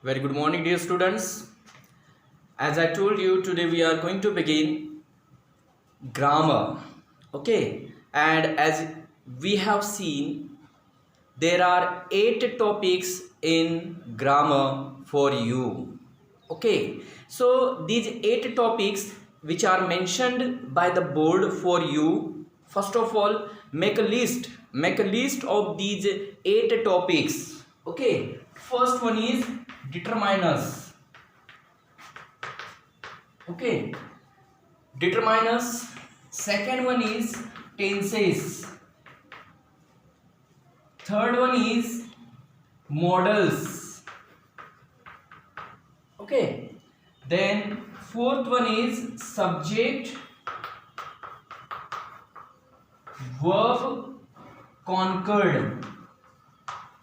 Very good morning, dear students. As I told you, today we are going to begin grammar. Okay, and as we have seen, there are 8 topics in grammar for you. Okay, so these 8 topics which are mentioned by the board for you, first of all, make a list of these 8 topics. Okay, first one is determiners. Okay, determiners. Second one is tenses. Third one is models. Okay, then fourth one is subject verb conquered.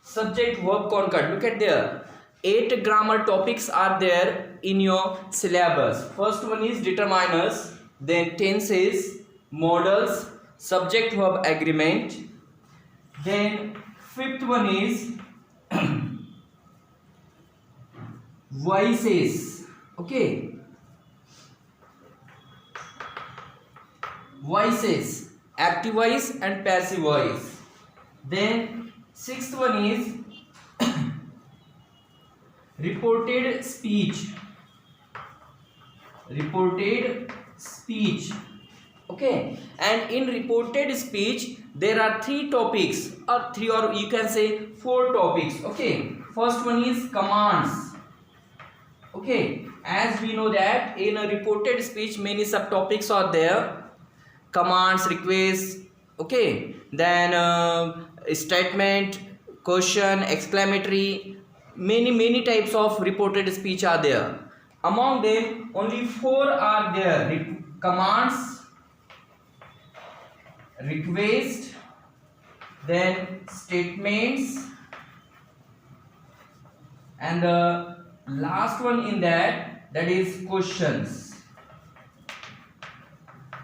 Subject verb conquered. Look at there, 8 grammar topics are there in your syllabus. First one is determiners, then tenses, models, subject verb agreement. Then fifth one is voices. Okay, voices, active voice and passive voice. Then sixth one is reported speech. Reported speech. Okay, and in reported speech there are 3 topics, or 3, or you can say 4 topics. Okay, first one is commands. Okay, as we know that in a reported speech many subtopics are there: commands, requests. Okay, then statement, question, exclamatory. Many types of reported speech are there. Among them only 4 are there: commands, request, then statements, and the last one in that is questions.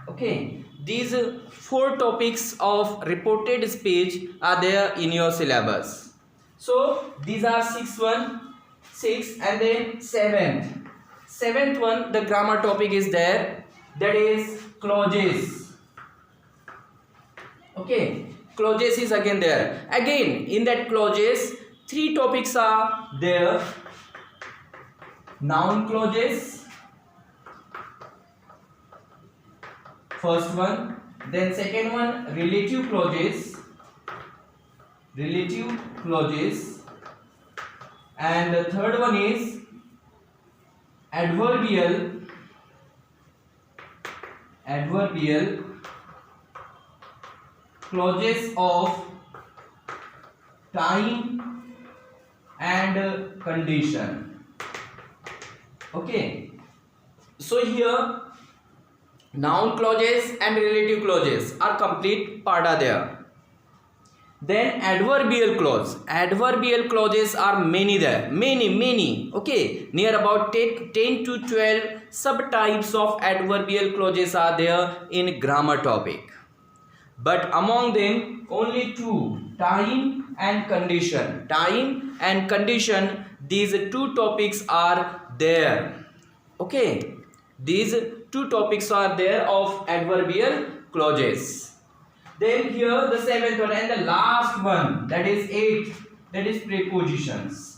Okay, these 4 topics of reported speech are there in your syllabus. So these are 6, and then seventh one, the grammar topic is there, that is clauses. Okay, clauses is again there. Again in that clauses 3 topics are there: noun clauses, first one, then second one relative clauses, and the third one is adverbial clauses of time and condition. Okay, so here noun clauses and relative clauses are complete part are there. Then adverbial clauses are many there, many. Okay, near about 10 to 12 subtypes of adverbial clauses are there in grammar topic, but among them only 2: time and condition. These 2 topics are there. Okay, these 2 topics are there of adverbial clauses. Then here the 7th one and the last one, that is 8th, that is prepositions.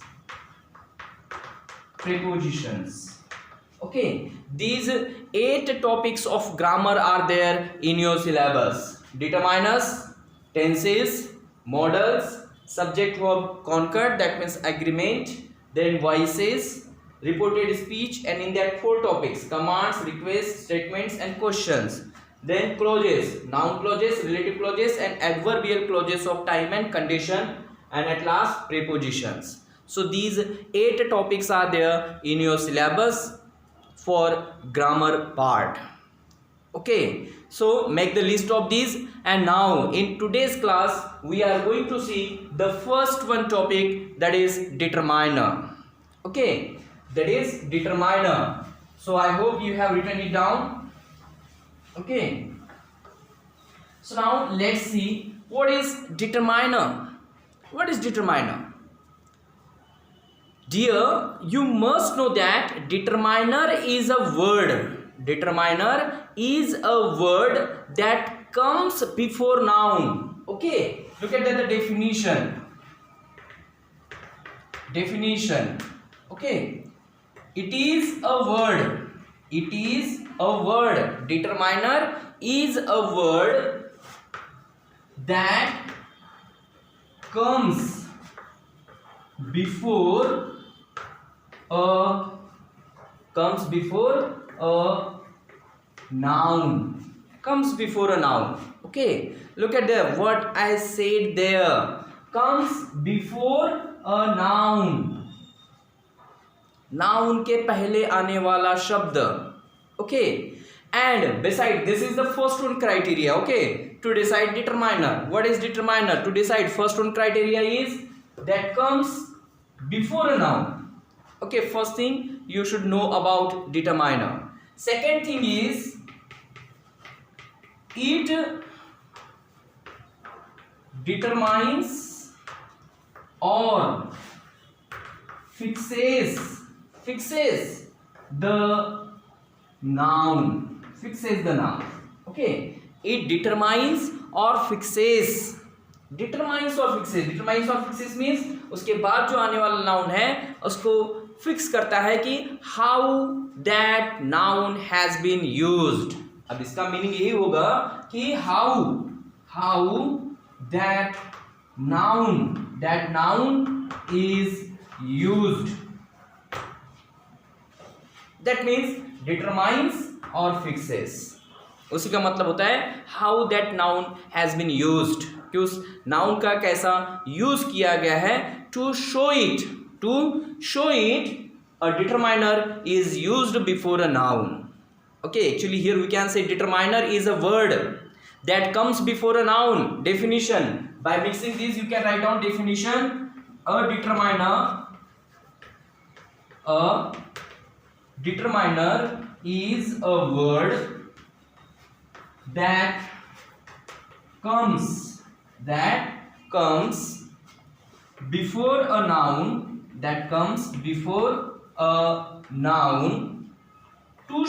Okay, these 8 topics of grammar are there in your syllabus: determiners, tenses, models, subject verb conquered, that means agreement, then voices, reported speech, and in that 4 topics: commands, requests, statements, and questions. Then clauses, noun clauses, relative clauses, and adverbial clauses of time and condition, and at last prepositions. So these 8 topics are there in your syllabus for grammar part. Okay, so make the list of these, and now in today's class we are going to see the first one topic, that is determiner. Okay, that is determiner. So I hope you have written it down. Okay, so now let's see what is determiner. Dear, you must know that determiner is a word. Determiner is a word that comes before noun. Okay, look at the definition. Definition. Okay, it is a word. It is a word. Determiner is a word that comes before a noun. Comes before a noun. Okay, look at the what I said there. Comes before a noun. Noun के पहले आने वाला शब्द. Okay, and beside this is the first one criteria. Okay, to decide determiner. What is determiner? To decide, first one criteria is that comes before a noun. Okay, first thing you should know about determiner. Second thing is it determines or fixes the noun. Fixes the noun. Okay, it determines or fixes. Determines or fixes. Determines or fixes means उसके बाद जो आने वाला noun है उसको fix करता है कि how that noun has been used. अब इसका मीनिंग यही होगा कि how that noun is used. That means determines और फिक्सेस. उसी का मतलब होता है how that noun has been used, कि उस नाउन का कैसा यूज किया गया है. To show it a determiner is used before a noun. Okay, actually here we can say determiner is a word that comes before a noun. Definition, by mixing these you can write down definition. A determiner is a word that comes before a noun, to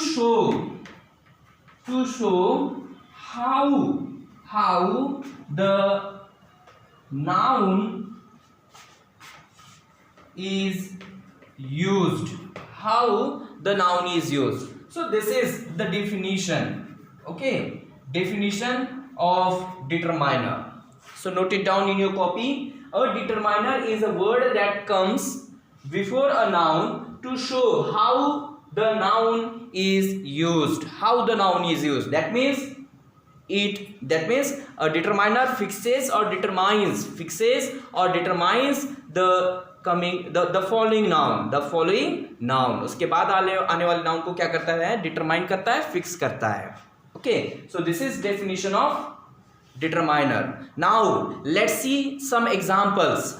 show how the noun is used. So this is the definition. Okay, definition of determiner. So note it down in your copy. A determiner is a word that comes before a noun to show how the noun is used. That means a determiner fixes or determines the following noun. उसके बाद आने वाले noun को क्या करता है? Determine करता है, फिक्स करता है. Okay, so this is definition of determiner. Now let's see some examples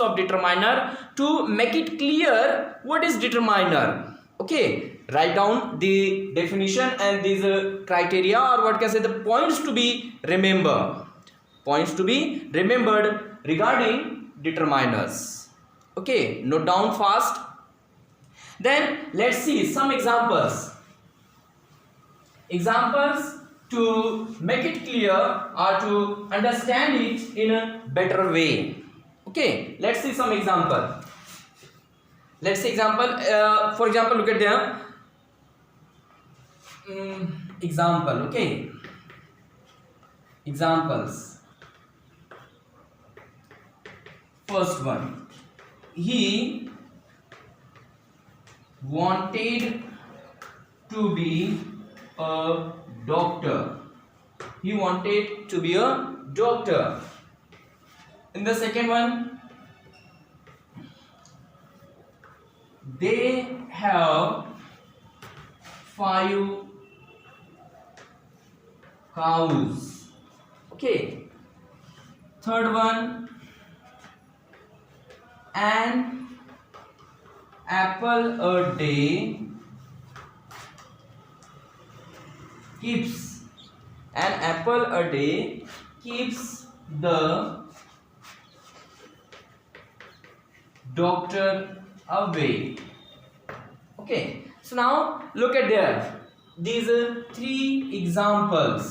of determiner to make it clear what is determiner. Okay, write down the definition and these criteria, or what can say, the points to be remembered regarding determiners. Okay, note down fast. Then let's see some examples to make it clear or to understand it in a better way. Okay, let's see some example. For example, look at there. Example. Okay, examples. First one, he wanted to be a doctor. In the second one, they have 5 cows. Okay. Third one, an apple a day keeps the doctor away. Okay, so now look at there, these are 3 examples.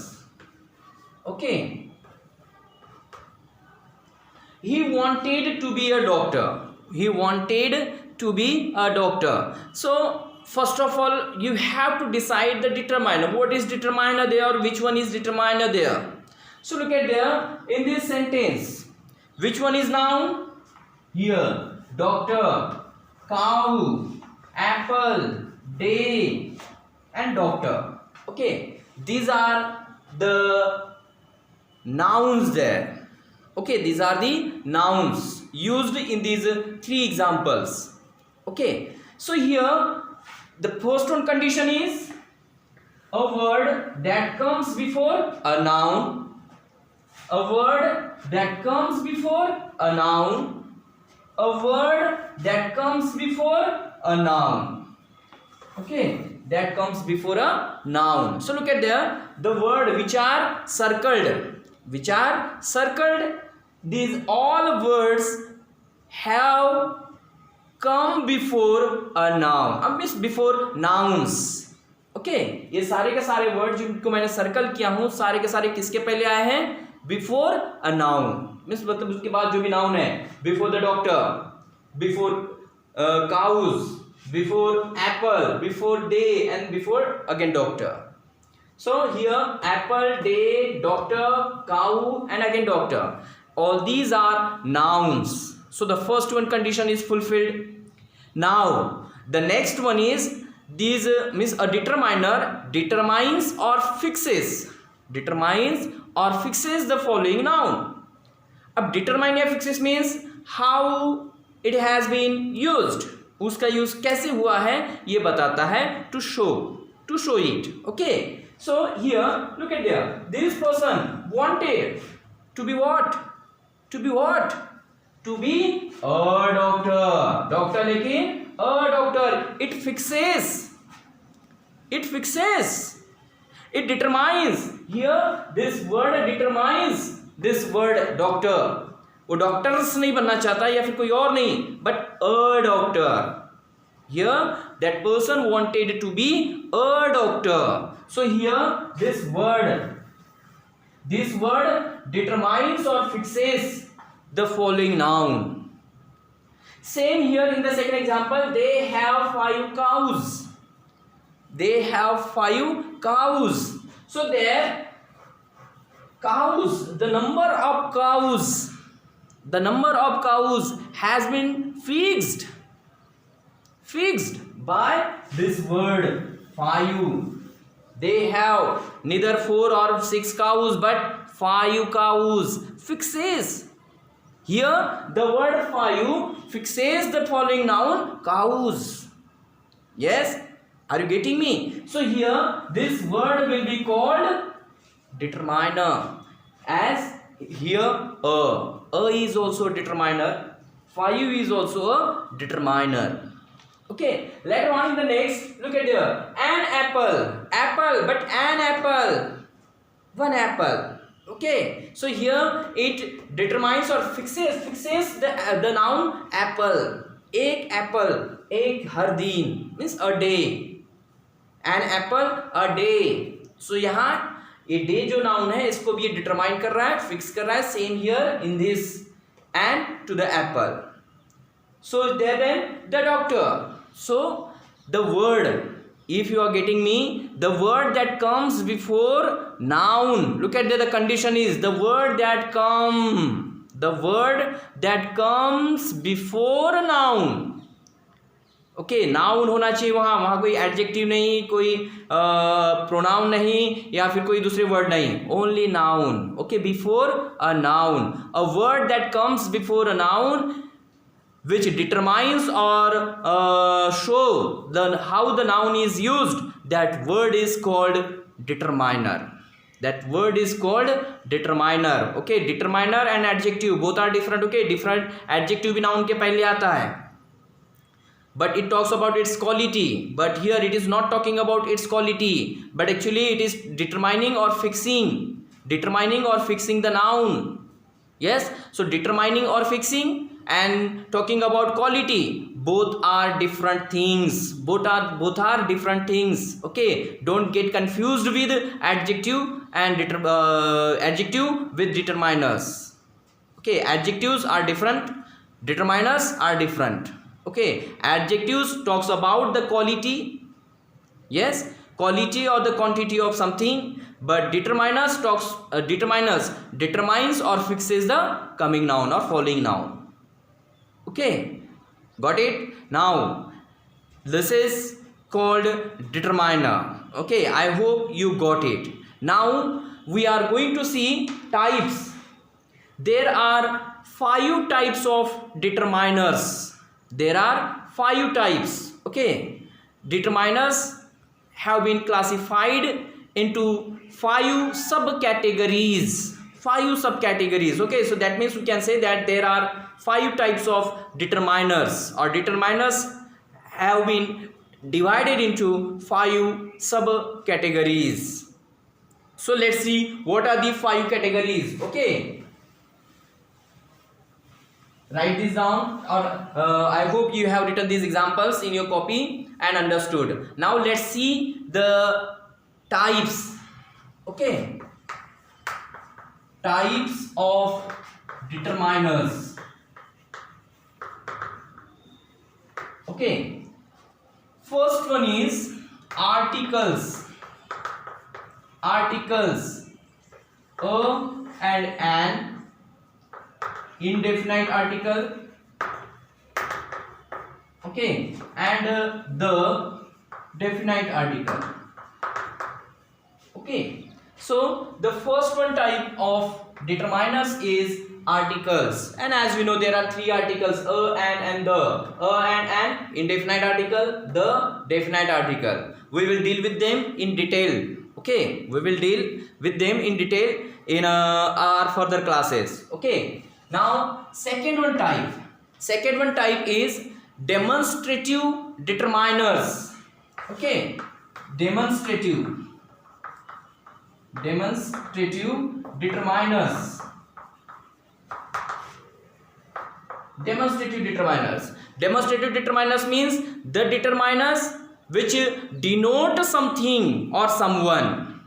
Okay, he wanted to be a doctor. He wanted to be a doctor. So first of all you have to decide the determiner. What is determiner there, which one is determiner there? So look at there, in this sentence which one is noun? Here doctor, cow, apple, day and doctor. Okay, these are the nouns there. Okay, these are the nouns used in these 3 examples. Okay, so here the first one condition is a word that comes before a noun, a word that comes before a noun, a word that comes before a noun. Okay, that comes before a noun. So look at there, the word which are circled, these all words have come before a noun. अब means before nouns. Okay, ये सारे के सारे word जिनको मैंने circle किया हूं सारे के सारे किसके पहले आए हैं? Before a noun. मीन्स मतलब उसके बाद जो भी नाउन है, before the doctor, before cows, before apple, before day and before again doctor. So here apple, day, doctor, cow and again doctor, all these are nouns. So the first one condition is fulfilled. Now the next one is these means a determiner determines or fixes the following noun. अब determine या fixes means how it has been used, उसका use कैसे हुआ है ये बताता है. To show it. Okay, so here look at there, this person wanted to be what? To be a doctor, लेकिन a doctor it fixes, it determines. Here this word determines, this word doctor, वो doctors नहीं बनना चाहता या फिर कोई और नहीं, but a doctor. Here that person wanted to be a doctor. So here this word determines और fixes the following noun. Same here in the second example, they have 5 cows. So there cows, the number of cows has been fixed by this word 5. They have neither 4 or 6 cows but 5 cows. Fixes. Here the word 5 fixes the following noun cows. Yes, are you getting me? So here this word will be called determiner. As here a is also a determiner, 5 is also a determiner. Okay, later on in the next, look at there, an apple, but an apple, one apple. Okay, so here it determines or fixes the noun apple. एक apple, एक हर दिन means a day, an apple a day. So यहाँ ये day जो noun है इसको भी ये डिटरमाइन कर रहा है, फिक्स कर रहा है. Same here in this and to the apple. So then the doctor. So the word, if you are getting me, the word that comes before noun, look at the condition is the word that comes before noun. Okay, noun होना चाहिए वहाँ कोई adjective नहीं, कोई pronoun नहीं या फिर कोई दूसरे वर्ड नहीं, only noun. Okay, before a noun, a word that comes before a noun which determines or show how the noun is used, that word is called determiner. Okay, determiner and adjective both are different. Okay, different adjective भी noun के पहले आता है, but it talks about its quality, but here it is not talking about its quality, but actually it is determining or fixing the noun. Yes, so determining or fixing and talking about quality, both are different things. Both are different things. Okay, don't get confused with adjective and adjective with determiners. Okay, adjectives are different, determiners are different. Okay, adjectives talks about the quality, yes, quality or the quantity of something, but determiners determines or fixes the coming noun or following noun. Okay, got it? Now this is called determiner. Okay, I hope you got it. Now we are going to see types. There are 5 types of determiners. There are 5 types. Okay, determiners have been classified into 5 subcategories. 5 subcategories. Okay, so that means we can say that there are 5 types of determiners, or determiners have been divided into 5 subcategories. So let's see what are the 5 categories. Okay, write this down, or I hope you have written these examples in your copy and understood. Now let's see the types. Okay, types of determiners. Okay, first one is articles. Articles, a and an, indefinite article, okay, and the definite article. Okay, so the first one type of determiners is articles, and as we know there are 3 articles, a, and the. A and an, indefinite article, the definite article. We will deal with them in detail. Okay, we will deal with them in detail in our further classes. Okay, now second one type is demonstrative determiners. Okay, demonstrative determiners. Demonstrative determiners means the determiners which denote something or someone.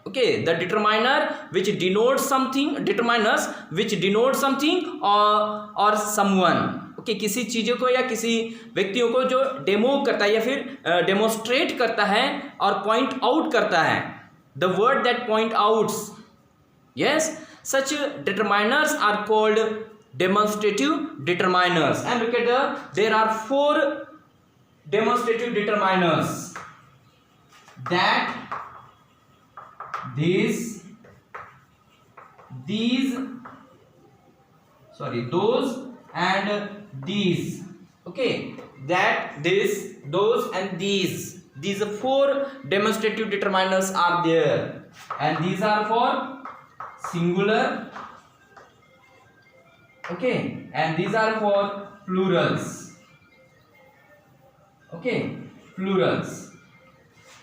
Okay, the determiner which denotes something, determiners which denote something or someone. Okay, किसी चीज़ों को या किसी व्यक्तियों को जो demo करता है या फिर डेमोस्ट्रेट करता है और पॉइंट आउट करता है. The word that point outs. Yes, such determiners are called demonstrative determiners. And look at there are 4 demonstrative determiners. That, these, those and these. Okay, that, this, those and these. These 4 demonstrative determiners are there, and these are for singular. Okay, and these are for plurals. Okay, plurals.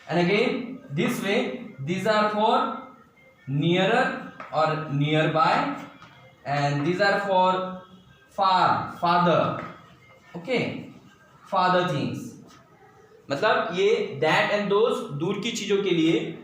And again this way, these are for nearer or nearby, and these are for far, farther. Okay, farther things. मतलब ये that and those दूर की चीजों के लिए,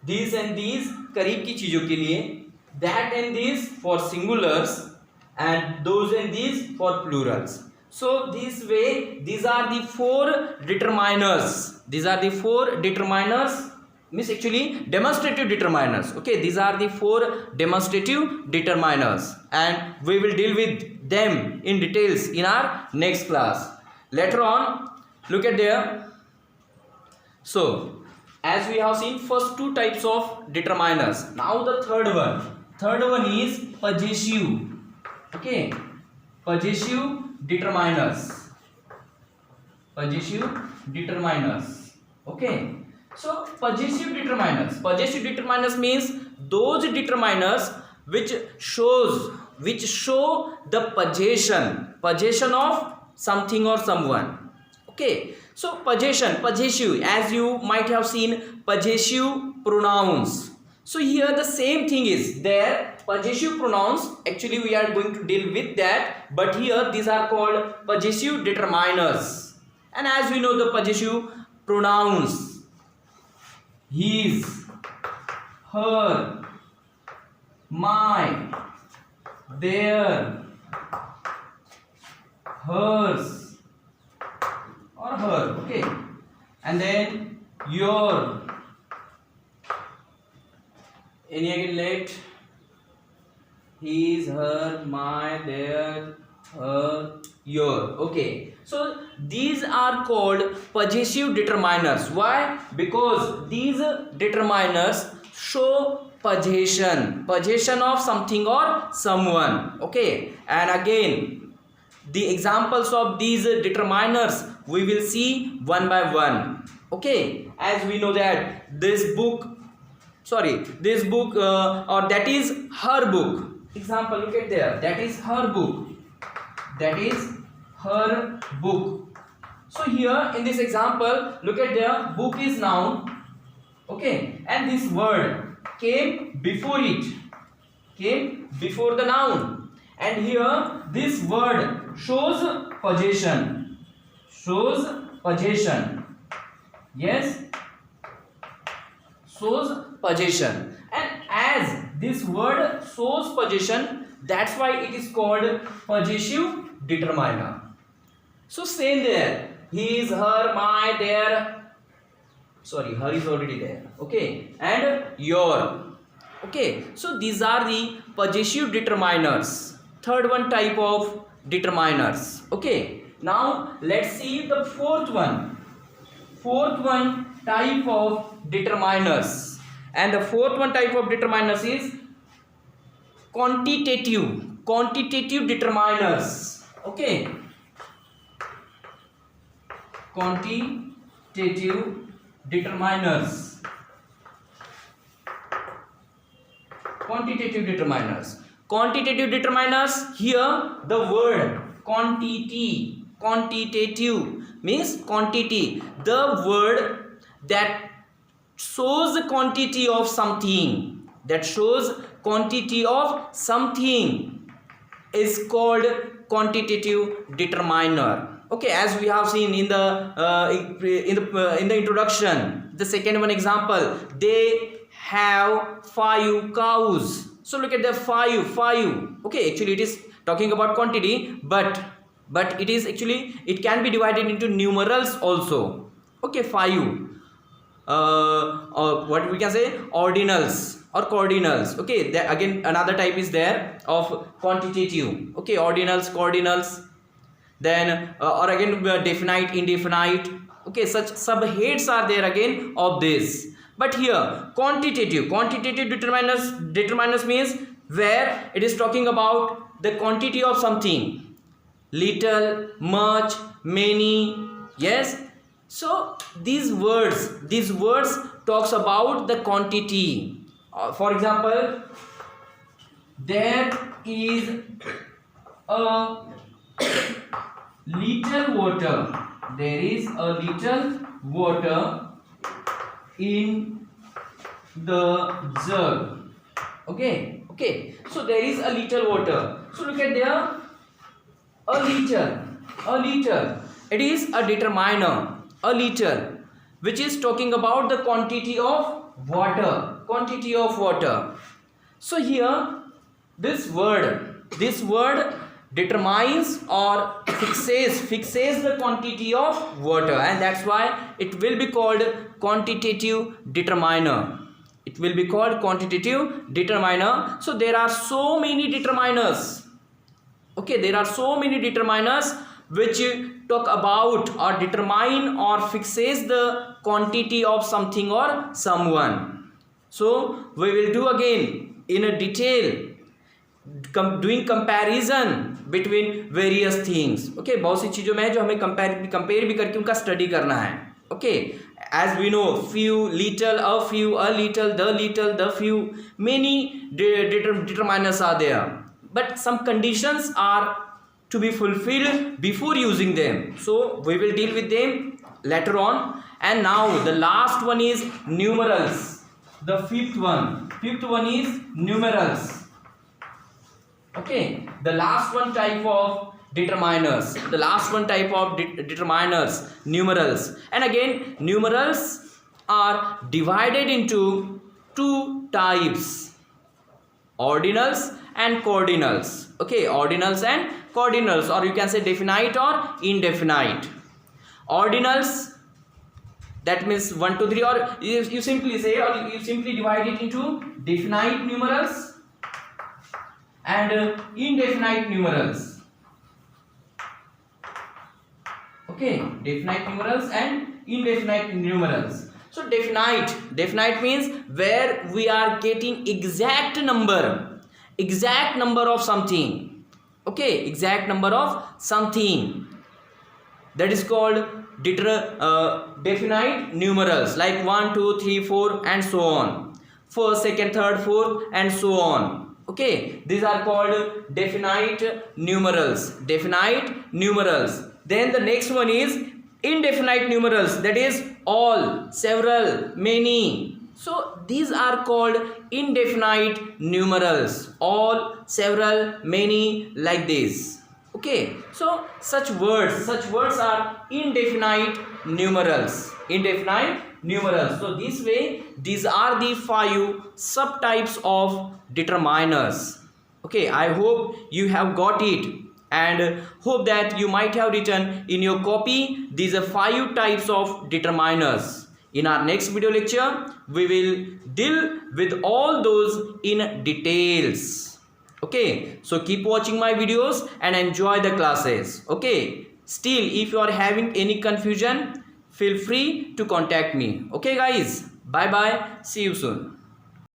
these and these करीब की चीजों के लिए, that and these for singulars, and those and these for plurals. So this way, these are the 4 determiners. These are the 4 determiners, means actually demonstrative determiners. Okay, these are the 4 demonstrative determiners, and we will deal with them in details in our next class. Later on, look at there. So as we have seen first 2 types of determiners, now the third one is possessive. Okay, possessive determiners. Okay, so possessive determiners means those determiners which show the possession of something or someone. Okay, so possessive, as you might have seen possessive pronouns. So here the same thing is there. Possessive pronouns, actually we are going to deal with that, but here these are called possessive determiners. And as we know the possessive pronouns, his, her, my, their, hers or her, okay, and then your, any again let, his, her, my, their, her, your, okay. So these are called possessive determiners. Why? Because these determiners show possession of something or someone, okay. And again, the examples of these determiners we will see one by one, okay. As we know that this book or that is her book. Example, look at there, that is her book, so here in this example, look at there, book is noun, okay, and this word came before the noun, and here this word shows possession, yes, shows possession. And as this word shows possession, that's why it is called possessive determiner. So same there, his, her, my, their, sorry, her is already there, okay, and your, okay. So these are the possessive determiners, third one type of determiners, okay. Now let's see the fourth one type of determiners, and the fourth one type of determiners is quantitative determiners, okay. Quantitative determiners. Quantitative determiners, here the word quantitative means quantity, the word that shows the quantity of something, is called quantitative determiner, okay. As we have seen in the introduction, the second one example, they have 5 cows. So look at the 5, okay. Actually it is talking about quantity, but it is actually, it can be divided into numerals also, okay. 5 or what we can say, ordinals or cardinals, okay. There again another type is there of quantitative, okay, ordinals, cardinals, then or again definite, indefinite, okay. Such subheads are there again of this. But here quantitative determiners means where it is talking about the quantity of something, little, much, many, yes. So these words talks about the quantity. For example, there is a little water in the jug, okay. So there is a little water. So look at there, a liter, it is a determiner, a liter, which is talking about the quantity of water. So here this word determines or fixes the quantity of water, and that's why it will be called quantitative determiner. So there are so many determiners, okay. There are so many determiners which talk about or determine or fixes the quantity of something or someone. So we will do again in a detail doing comparison between various things, okay. बहुत सी चीज़ों में है जो हमें compare भी करके उनका study करना है, okay. As we know, few, little, a few, a little, the few, many determiners are there, but some conditions are to be fulfilled before using them. So we will deal with them later on. And now the last one is numerals. the fifth one is numerals. Okay, the last one type of determiners, numerals. And again, numerals are divided into two types, ordinals and cardinals. Okay, ordinals and cardinals, or you can say definite or indefinite. Ordinals, that means 1 2 3, or you simply say, or you simply divide it into definite numerals and indefinite numerals. Okay, definite numerals and indefinite numerals. So definite means where we are getting exact number of something. Okay, exact number of something, that is called definite numerals, like 1 2 3 4 and so on, first, second, third, fourth and so on. Okay, these are called definite numerals. Then the next one is indefinite numerals, that is all, several, many. So these are called indefinite numerals, all, several, many, like this. Okay, so such words are indefinite numerals. So this way, these are the 5 subtypes of determiners. Okay, I hope you have got it, and hope that you might have written in your copy these are 5 types of determiners. In our next video lecture, we will deal with all those in details. Okay, so keep watching my videos and enjoy the classes. Okay, still if you are having any confusion, feel free to contact me. Okay guys, bye bye, see you soon.